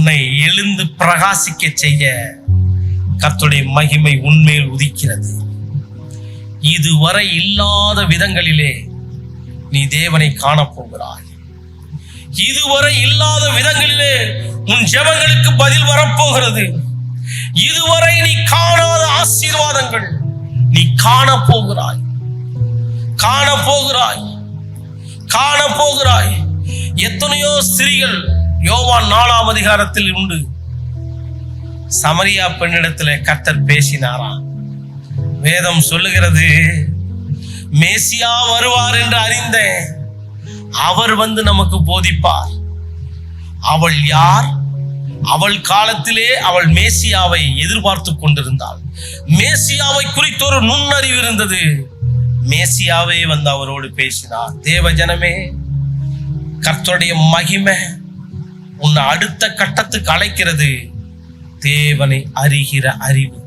உன்னை எழுந்து பிரகாசிக்க செய்ய கர்த்தருடைய மகிமை உன்மேல் உதிக்கிறது. இதுவரை இல்லாத விதங்களிலே நீ தேவனை காணப்போகிறாய். இதுவரை இல்லாத விதங்களிலே உன் ஜெபங்களுக்கு பதில் வரப்போகிறது. இதுவரை நீ காணாத ஆசீர்வாதங்கள் நீ காணப்போகிறாய். எத்தனையோ ஸ்திரீகள் யோவான் 4ஆம் அதிகாரத்தில் உண்டு. சமரியா பெண்ணிடத்தில் கர்த்தர் பேசினாராம். வேதம் சொல்லுகிறது, மேசியா வருவார் என்று அறிந்தேன், அவர் வந்து நமக்கு போதிப்பார். அவள் யார்? அவள் காலத்திலே அவள் மேசியாவை எதிர்பார்த்து கொண்டிருந்தாள். மேசியாவை குறித்த ஒரு நுண்ணறிவு இருந்தது. மேசியாவே வந்து அவரோடு பேசினார். தேவ ஜனமே, கர்த்தருடைய மகிமை உன்னை அடுத்த கட்டத்துக்கு அழைக்கிறது. தேவனை அறிகிற அறிவு.